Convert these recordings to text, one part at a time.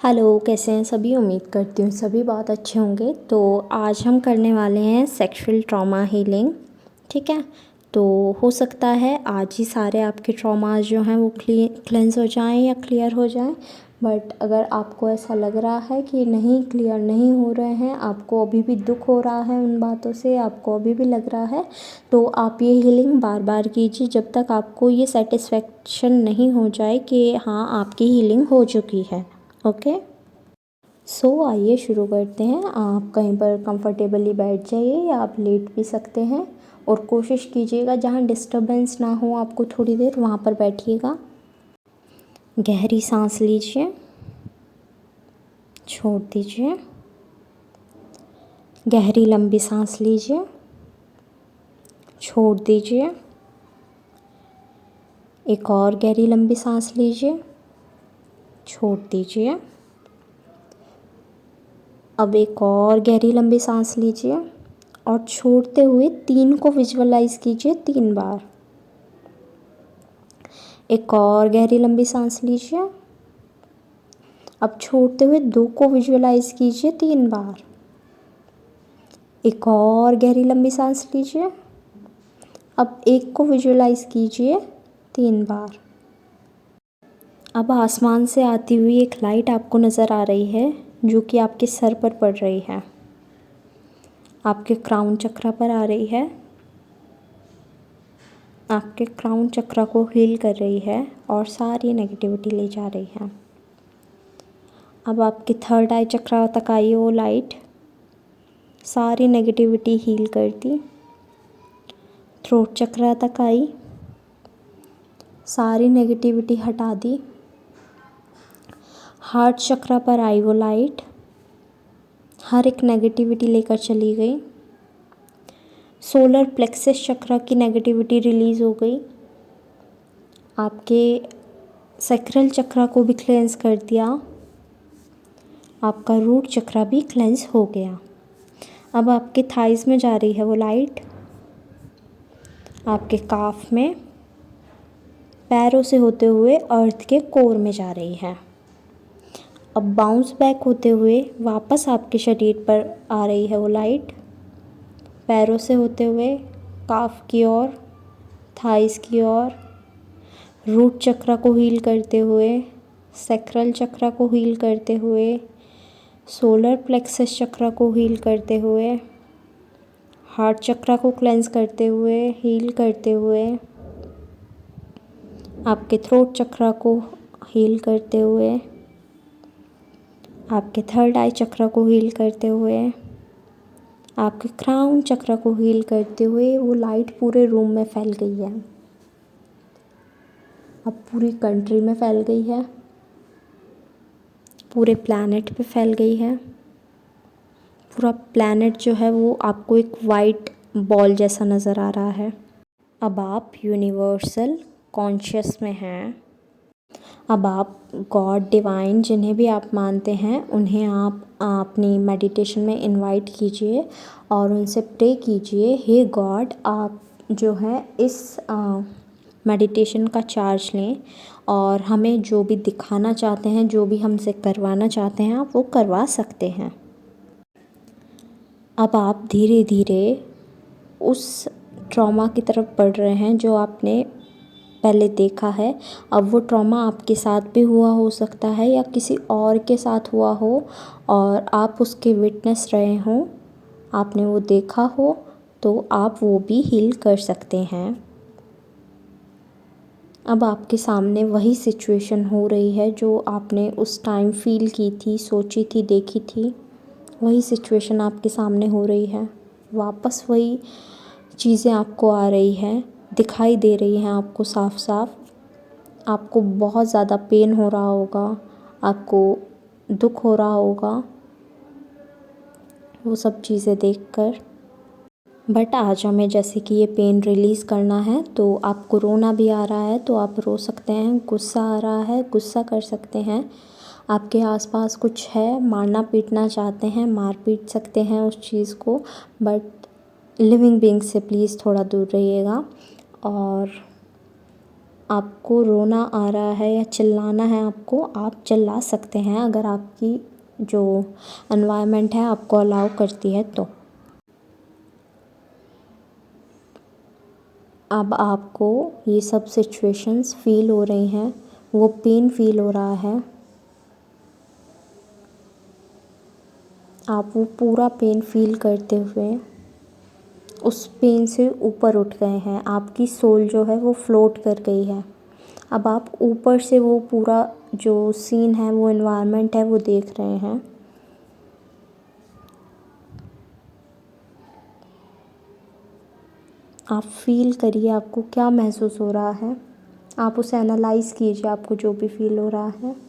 Hello, कैसे हैं सभी। उम्मीद करती हूँ सभी बहुत अच्छे होंगे। तो आज हम करने वाले हैं सेक्सुअल ट्रॉमा हीलिंग। ठीक है। तो हो सकता है आज ही सारे आपके ट्रॉमास जो हैं वो क्लेंस हो जाएं या क्लियर हो जाएं। बट अगर आपको ऐसा लग रहा है कि नहीं, क्लियर नहीं हो रहे हैं, आपको अभी भी दुख हो रहा है उन बातों से, आपको अभी भी लग रहा है, तो आप ये हीलिंग बार बार कीजिए जब तक आपको ये सेटिस्फेक्शन नहीं हो जाए कि हाँ, आपकी हीलिंग हो चुकी है। ओके। आइए शुरू करते हैं। आप कहीं पर कंफर्टेबली बैठ जाइए या आप लेट भी सकते हैं, और कोशिश कीजिएगा जहाँ डिस्टरबेंस ना हो आपको थोड़ी देर वहाँ पर बैठिएगा। गहरी सांस लीजिए, छोड़ दीजिए। गहरी लंबी सांस लीजिए, छोड़ दीजिए। एक और गहरी लंबी सांस लीजिए, छोड़ दीजिए। अब एक और गहरी लंबी सांस लीजिए और छोड़ते हुए 3 को विजुअलाइज कीजिए 3 बार। एक और गहरी लंबी सांस लीजिए। अब छोड़ते हुए 2 को विजुअलाइज कीजिए 3 बार। एक और गहरी लंबी सांस लीजिए। अब 1 को विजुअलाइज कीजिए 3 बार। अब आसमान से आती हुई एक लाइट आपको नज़र आ रही है जो कि आपके सर पर पड़ रही है, आपके क्राउन चक्रा पर आ रही है, आपके क्राउन चक्रा को हील कर रही है और सारी नेगेटिविटी ले जा रही है। अब आपके थर्ड आई चक्रा तक आई वो लाइट, सारी नेगेटिविटी हील कर दी। थ्रोट चक्रा तक आई, सारी नेगेटिविटी हटा दी। हार्ट चक्रा पर आई वो लाइट, हर एक नेगेटिविटी लेकर चली गई। सोलर प्लेक्सस चक्रा की नेगेटिविटी रिलीज़ हो गई। आपके सैक्रल चक्रा को भी क्लेंस कर दिया। आपका रूट चक्रा भी क्लेंस हो गया। अब आपके थाइस में जा रही है वो लाइट, आपके काफ में, पैरों से होते हुए अर्थ के कोर में जा रही है। अब बाउंस बैक होते हुए वापस आपके शरीर पर आ रही है वो लाइट, पैरों से होते हुए काफ की ओर, थाइस की ओर, रूट चक्रा को हील करते हुए, सैक्रल चक्रा को हील करते हुए, सोलर प्लेक्सस चक्रा को हील करते हुए, हार्ट चक्रा को क्लेंस करते हुए, हील करते हुए, आपके थ्रोट चक्रा को हील करते हुए, आपके थर्ड आई चक्रा को हील करते हुए, आपके क्राउन चक्रा को हील करते हुए वो लाइट पूरे रूम में फैल गई है। अब पूरी कंट्री में फैल गई है, पूरे प्लैनेट पे फैल गई है। पूरा प्लैनेट जो है वो आपको एक वाइट बॉल जैसा नज़र आ रहा है। अब आप यूनिवर्सल कॉन्शियस में हैं। अब आप गॉड, डिवाइन, जिन्हें भी आप मानते हैं, उन्हें आप अपनी मेडिटेशन में इनवाइट कीजिए और उनसे प्रे कीजिए, हे गॉड, आप जो है इस मेडिटेशन का चार्ज लें और हमें जो भी दिखाना चाहते हैं, जो भी हमसे करवाना चाहते हैं, आप वो करवा सकते हैं। अब आप धीरे धीरे उस ट्रॉमा की तरफ बढ़ रहे हैं जो आपने पहले देखा है। अब वो ट्रॉमा आपके साथ भी हुआ हो सकता है या किसी और के साथ हुआ हो और आप उसके विटनेस रहे हों, आपने वो देखा हो, तो आप वो भी हील कर सकते हैं। अब आपके सामने वही सिचुएशन हो रही है जो आपने उस टाइम फील की थी, सोची थी, देखी थी। वही सिचुएशन आपके सामने हो रही है, वापस वही चीज़ें आपको आ रही हैं, दिखाई दे रही हैं आपको साफ साफ। आपको बहुत ज़्यादा पेन हो रहा होगा, आपको दुख हो रहा होगा वो सब चीज़ें देखकर। बट आज हमें जैसे कि ये पेन रिलीज़ करना है, तो आपको रोना भी आ रहा है तो आप रो सकते हैं, गुस्सा आ रहा है गुस्सा कर सकते हैं, आपके आसपास कुछ है मारना पीटना चाहते हैं, मार पीट सकते हैं उस चीज़ को। बट लिविंग बीइंग से प्लीज़ थोड़ा दूर रहिएगा। और आपको रोना आ रहा है या चिल्लाना है आपको, आप चिल्ला सकते हैं अगर आपकी जो एनवायरनमेंट है आपको अलाउ करती है तो। अब आपको ये सब सिचुएशंस फील हो रही हैं, वो पेन फील हो रहा है, आप वो पूरा पेन फील करते हुए उस पेन से ऊपर उठ गए हैं, आपकी सोल जो है वो फ्लोट कर गई है। अब आप ऊपर से वो पूरा जो सीन है, वो एनवायरनमेंट है, वो देख रहे हैं। आप फील करिए आपको क्या महसूस हो रहा है, आप उसे एनालाइज़ कीजिए, आपको जो भी फील हो रहा है।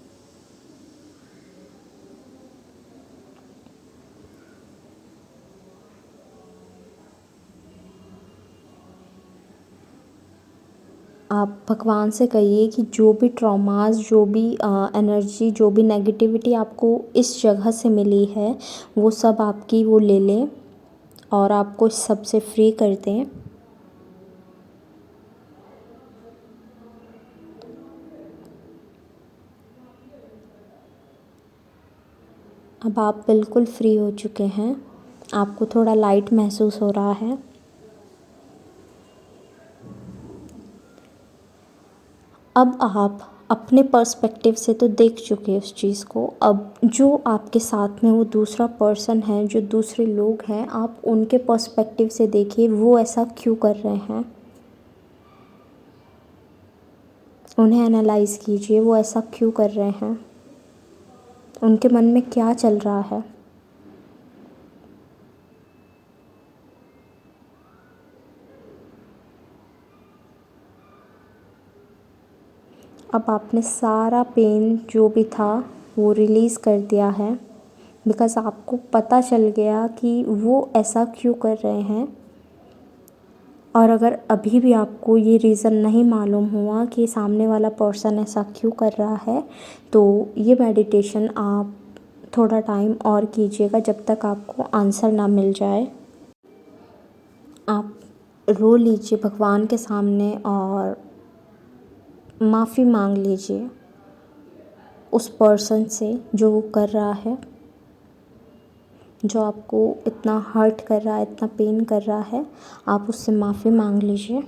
आप भगवान से कहिए कि जो भी ट्रॉमास, जो भी एनर्जी, जो भी नेगेटिविटी आपको इस जगह से मिली है, वो सब आपकी वो ले लें और आपको इस सब से फ्री कर दें। अब आप बिल्कुल फ्री हो चुके हैं, आपको थोड़ा लाइट महसूस हो रहा है। अब आप अपने पर्सपेक्टिव से तो देख चुके हैं उस चीज़ को, अब जो आपके साथ में वो दूसरा पर्सन है, जो दूसरे लोग हैं, आप उनके पर्सपेक्टिव से देखिए वो ऐसा क्यों कर रहे हैं। उन्हें एनालाइज़ कीजिए, वो ऐसा क्यों कर रहे हैं, उनके मन में क्या चल रहा है। अब आपने सारा पेन जो भी था वो रिलीज़ कर दिया है, बिकॉज़ आपको पता चल गया कि वो ऐसा क्यों कर रहे हैं। और अगर अभी भी आपको ये रीज़न नहीं मालूम हुआ कि सामने वाला पर्सन ऐसा क्यों कर रहा है, तो ये मेडिटेशन आप थोड़ा टाइम और कीजिएगा जब तक आपको आंसर ना मिल जाए। आप रो लीजिए भगवान के सामने और माफ़ी मांग लीजिए उस पर्सन से जो वो कर रहा है, जो आपको इतना हर्ट कर रहा है, इतना पेन कर रहा है। आप उससे माफ़ी मांग लीजिए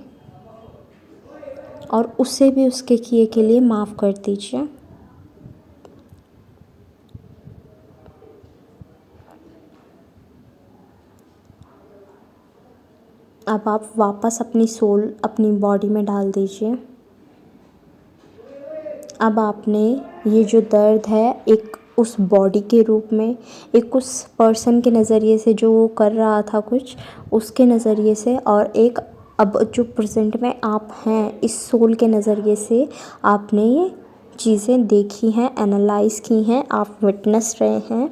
और उसे भी उसके किए के लिए माफ़ कर दीजिए। अब आप वापस अपनी सोल अपनी बॉडी में डाल दीजिए। अब आपने ये जो दर्द है एक उस बॉडी के रूप में, एक उस पर्सन के नज़रिए से जो वो कर रहा था कुछ, उसके नज़रिए से, और एक अब जो प्रेजेंट में आप हैं इस सोल के नज़रिए से आपने ये चीज़ें देखी हैं, एनालाइज़ की हैं, आप विटनेस रहे हैं।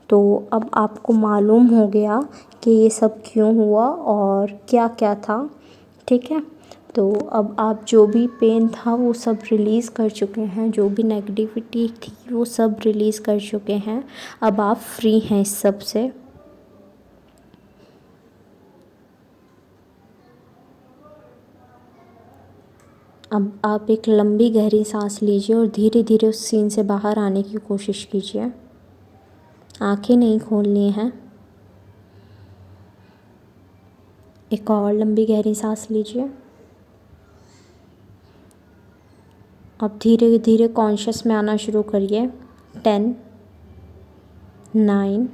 तो अब आपको मालूम हो गया कि ये सब क्यों हुआ और क्या क्या था, ठीक है। तो अब आप जो भी पेन था वो सब रिलीज़ कर चुके हैं, जो भी नेगेटिविटी थी वो सब रिलीज़ कर चुके हैं। अब आप फ्री हैं इस सब से। अब आप एक लंबी गहरी सांस लीजिए और धीरे धीरे उस सीन से बाहर आने की कोशिश कीजिए। आंखें नहीं खोलनी हैं। एक और लंबी गहरी सांस लीजिए। अब धीरे धीरे कॉन्शियस में आना शुरू करिए। 10, 9,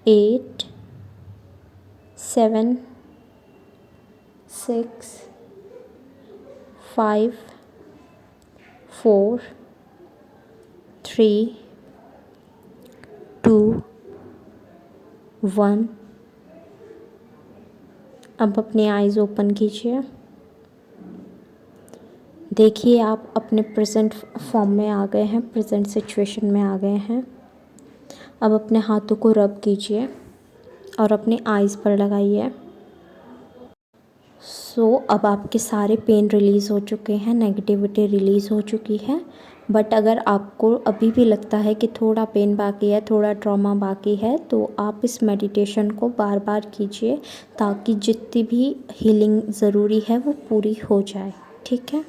8, 7, 6, 5, 4, 3, 2, 1। अब अपनी आइज़ ओपन कीजिए। देखिए आप अपने प्रेजेंट फॉर्म में आ गए हैं, प्रेजेंट सिचुएशन में आ गए हैं। अब अपने हाथों को रब कीजिए और अपनी आइज़ पर लगाइए। अब आपके सारे पेन रिलीज़ हो चुके हैं, नेगेटिविटी रिलीज़ हो चुकी है। बट अगर आपको अभी भी लगता है कि थोड़ा पेन बाकी है, थोड़ा ट्रॉमा बाकी है, तो आप इस मेडिटेशन को बार बार कीजिए ताकि जितनी भी हीलिंग ज़रूरी है वो पूरी हो जाए। ठीक है।